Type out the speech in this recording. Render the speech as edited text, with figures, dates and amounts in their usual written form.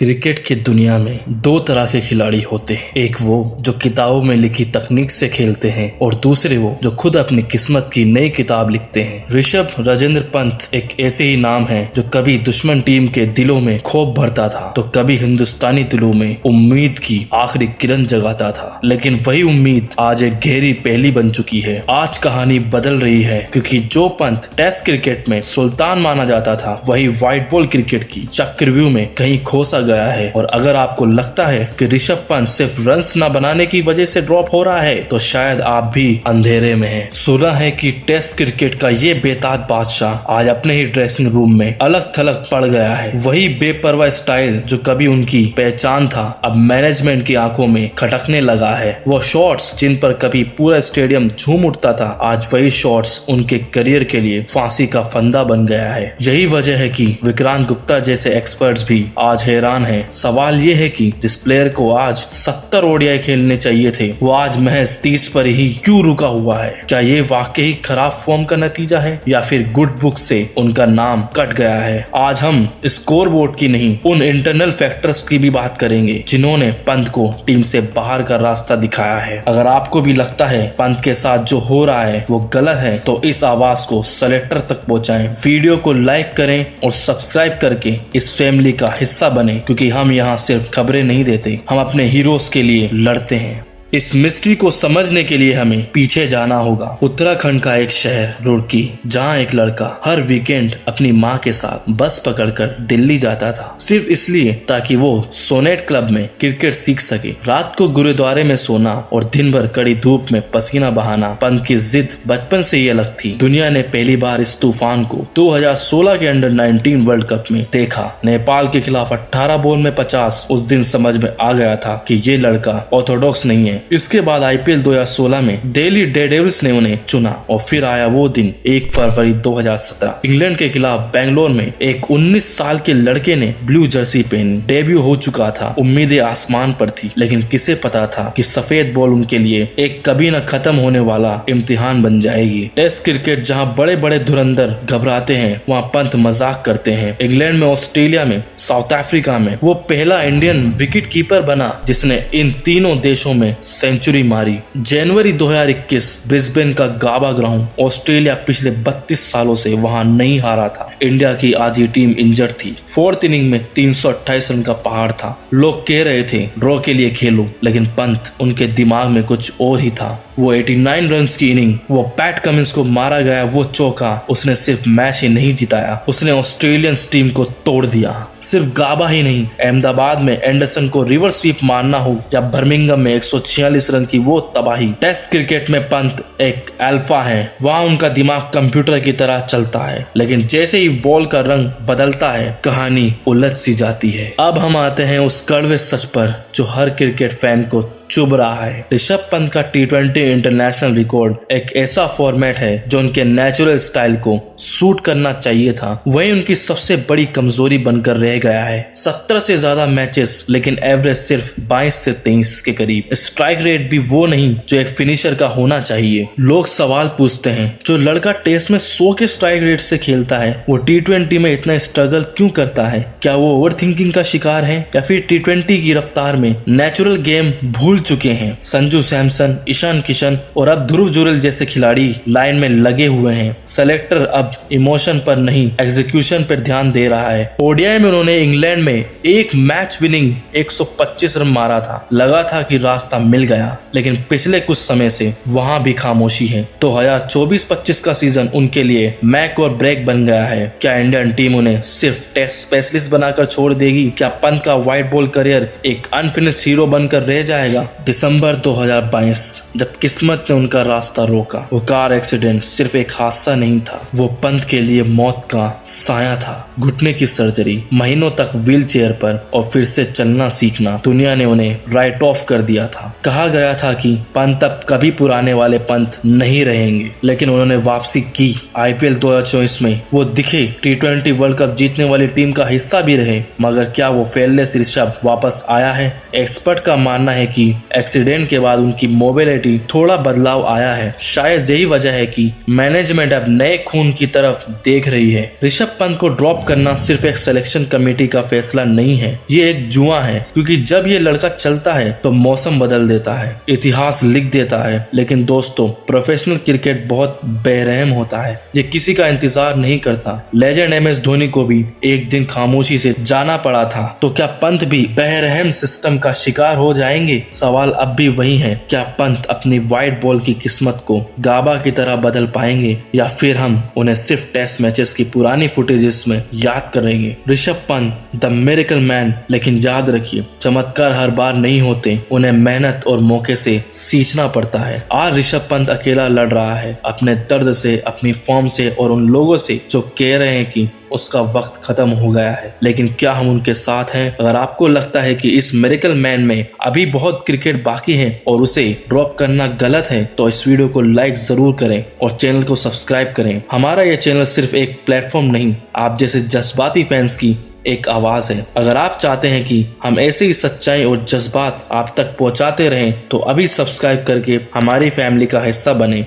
Cricket की दुनिया में दो तरह के खिलाड़ी होते हैं। एक वो जो किताबों में लिखी तकनीक से खेलते हैं और दूसरे वो जो खुद अपनी किस्मत की नई किताब लिखते हैं। ऋषभ राजेंद्र पंत एक ऐसे ही नाम है जो कभी दुश्मन टीम के दिलों में खौफ भरता था तो कभी हिंदुस्तानी दिलों में उम्मीद की आखिरी किरण जगाता था। लेकिन वही उम्मीद आज एक गहरी पहेली बन चुकी है। आज कहानी बदल रही है क्योंकि जो पंत टेस्ट क्रिकेट में सुल्तान माना जाता था वही व्हाइट बॉल क्रिकेट की चक्रव्यूह में कहीं खोसा गया है। और अगर आपको लगता है कि ऋषभ पंत सिर्फ रन्स न बनाने की वजह से ड्रॉप हो रहा है तो शायद आप भी अंधेरे में हैं। सुना है कि टेस्ट क्रिकेट का ये बेताज बादशाह आज अपने ही ड्रेसिंग रूम में अलग थलग पड़ गया है। वही बेपरवाह स्टाइल जो कभी उनकी पहचान था अब मैनेजमेंट की आंखों में खटकने लगा है। वो शॉट्स जिन पर कभी पूरा स्टेडियम झूम उठता था आज वही शॉट्स उनके करियर के लिए फांसी का फंदा बन गया है। यही वजह है कि विक्रांत गुप्ता जैसे एक्सपर्ट्स भी आज हैरान हैं। सवाल ये है कि जिस प्लेयर को आज 70 ओडीआई खेलने चाहिए थे वो आज महज 30 पर ही क्यों रुका हुआ है। क्या ये वाकई खराब फॉर्म का नतीजा है या फिर गुड बुक से उनका नाम कट गया है। आज हम स्कोर बोर्ड की नहीं उन इंटरनल फैक्टर्स की भी बात करेंगे जिन्होंने पंत को टीम से बाहर का रास्ता दिखाया है। अगर आपको भी लगता है पंत के साथ जो हो रहा है वो गलत है तो इस आवाज को सेलेक्टर तक पहुंचाएं, वीडियो को लाइक करें और सब्सक्राइब करके इस फैमिली का हिस्सा बने क्योंकि हम यहाँ सिर्फ खबरें नहीं देते, हम अपने हीरोज के लिए लड़ते हैं। इस मिस्ट्री को समझने के लिए हमें पीछे जाना होगा। उत्तराखंड का एक शहर रुड़की जहाँ एक लड़का हर वीकेंड अपनी माँ के साथ बस पकड़कर दिल्ली जाता था सिर्फ इसलिए ताकि वो सोनेट क्लब में क्रिकेट सीख सके। रात को गुरुद्वारे में सोना और दिन भर कड़ी धूप में पसीना बहाना पंत की जिद बचपन से ही अलग थी। दुनिया ने पहली बार इस तूफान को 2016 के अंडर 19 वर्ल्ड कप में देखा। नेपाल के खिलाफ 18 बॉल में 50। उस दिन समझ में आ गया था कि ये लड़का ऑर्थोडॉक्स नहीं है। इसके बाद आईपीएल 2016 में दिल्ली डेयरडेविल्स ने उन्हें चुना और फिर आया वो दिन 1 फरवरी 2017 इंग्लैंड के खिलाफ बेंगलोर में एक 19 साल के लड़के ने ब्लू जर्सी पहनी। डेब्यू हो चुका था, उम्मीदें आसमान पर थी, लेकिन किसे पता था कि सफेद बॉल उनके लिए एक कभी न खत्म होने वाला इम्तिहान बन जाएगी। टेस्ट क्रिकेट जहां बड़े बड़े धुरंधर घबराते हैं वहां पंत मजाक करते हैं। इंग्लैंड में, ऑस्ट्रेलिया में, साउथ अफ्रीका में वो पहला इंडियन विकेट कीपर बना जिसने इन तीनों देशों में सेंचुरी मारी। जनवरी 2021 ब्रिस्बेन का गाबा ग्राउंड, ऑस्ट्रेलिया पिछले 32 सालों से वहां नहीं हारा था। इंडिया की आधी टीम इंजर्ड थी। 4th इनिंग में 328 रन का पहाड़ था। लोग कह रहे थे ड्रॉ के लिए खेलो, लेकिन पंत उनके दिमाग में कुछ और ही था। वो 89 रन की इनिंग, वो पैट कमिंस को मारा गया वो चौका, उसने सिर्फ मैच ही नहीं जिताया, उसने ऑस्ट्रेलियन टीम को तोड़ दिया। सिर्फ गाबा ही नहीं, अहमदाबाद में एंडरसन को रिवर्स स्वीप मारना हो या बर्मिंघम में 146 रन की वो तबाही। टेस्ट क्रिकेट में पंत एक अल्फा है। वहाँ उनका दिमाग कंप्यूटर की तरह चलता है, लेकिन जैसे ही बॉल का रंग बदलता है कहानी उलझ सी जाती है। अब हम आते हैं उस कड़वे सच पर जो हर क्रिकेट फैन को चुभ रहा है। ऋषभ पंत का T20 इंटरनेशनल रिकॉर्ड एक ऐसा फॉर्मेट है जो उनके नेचुरल स्टाइल को सूट करना चाहिए था, वही उनकी सबसे बड़ी कमजोरी बनकर रह गया है। 17 से ज्यादा मैचेस लेकिन एवरेज सिर्फ 22 से 23 के करीब। स्ट्राइक रेट भी वो नहीं जो एक फिनिशर का होना चाहिए। लोग सवाल पूछते हैं जो लड़का टेस्ट में 100 के स्ट्राइक रेट से खेलता है वो T20 में इतना स्ट्रगल क्यों करता है। क्या वो ओवर थिंकिंग का शिकार है या फिर T20 की रफ्तार में नेचुरल गेम भूल चुके हैं। संजू सैमसन, ईशान किशन और अब ध्रुव जुरेल जैसे खिलाड़ी लाइन में लगे हुए हैं। सेलेक्टर अब इमोशन पर नहीं एग्जीक्यूशन पर ध्यान दे रहा है। ओडीआई में उन्होंने इंग्लैंड में एक मैच विनिंग 125 रन मारा था। लगा था कि रास्ता मिल गया, लेकिन पिछले कुछ समय से वहां भी खामोशी है। 2024-25 का सीजन उनके लिए मैक और ब्रेक बन गया है। क्या इंडियन टीम उन्हें सिर्फ टेस्ट स्पेशलिस्ट बनाकर छोड़ देगी? क्या पंत का व्हाइट बॉल करियर एक अनफिनिश्ड हीरो बनकर रह जाएगा? दिसंबर 2022 जब किस्मत ने उनका रास्ता रोका, वो कार एक्सीडेंट सिर्फ एक हादसा नहीं था, वो पंत के लिए मौत का साया था। घुटने की सर्जरी, महीनों तक व्हील चेयर पर और फिर से चलना सीखना। दुनिया ने उन्हें राइट ऑफ कर दिया था। कहा गया था कि पंत अब कभी पुराने वाले पंत नहीं रहेंगे, लेकिन उन्होंने वापसी की। आईपीएल 2024 में वो दिखे, T20 वर्ल्ड कप जीतने वाली टीम का हिस्सा भी रहे, मगर क्या वो फेयरलेस ऋषभ वापस आया है? एक्सपर्ट का मानना है कि एक्सीडेंट के बाद उनकी मोबिलिटी थोड़ा बदलाव आया है। शायद यही वजह है कि मैनेजमेंट अब नए खून की तरफ देख रही है। ऋषभ पंत को ड्रॉप करना सिर्फ एक सिलेक्शन कमेटी का फैसला नहीं है, ये एक जुआ है, क्योंकि जब ये लड़का चलता है तो मौसम बदल देता है, इतिहास लिख देता है। लेकिन दोस्तों, प्रोफेशनल क्रिकेट बहुत बेरहम होता है, ये किसी का इंतजार नहीं करता। लेजेंड MS धोनी को भी एक दिन खामोशी से जाना पड़ा था, तो क्या पंत भी बेरहम सिस्टम का शिकार हो जाएंगे? सवाल अब भी वही है, क्या पंत अपनी व्हाइट बॉल की किस्मत को गाबा की तरह बदल पाएंगे, या फिर हम उन्हें सिर्फ टेस्ट मैचेस की पुरानी फुटेजेस में याद करेंगे? Rishabh Pant the miracle man, लेकिन याद रखिए, चमत्कार हर बार नहीं होते, उन्हें मेहनत और मौके से सींचना पड़ता है। आज ऋषभ पंत अकेला लड़ रहा है, अपने दर्द से, अपनी फॉर्म से और उन लोगों से जो कह रहे हैं कि उसका वक्त खत्म हो गया है। लेकिन क्या हम उनके साथ हैं? अगर आपको लगता है कि इस मिरेकल मैन में अभी बहुत क्रिकेट बाकी है और उसे ड्रॉप करना गलत है, तो इस वीडियो को लाइक जरूर करें और चैनल को सब्सक्राइब करें। हमारा यह चैनल सिर्फ एक प्लेटफॉर्म नहीं, आप जैसे जज्बाती फैंस की एक आवाज है। अगर आप चाहते हैं कि हम ऐसे ही सच्चाई और जज्बात आप तक पहुंचाते रहें, तो अभी सब्सक्राइब करके हमारी फैमिली का हिस्सा बने।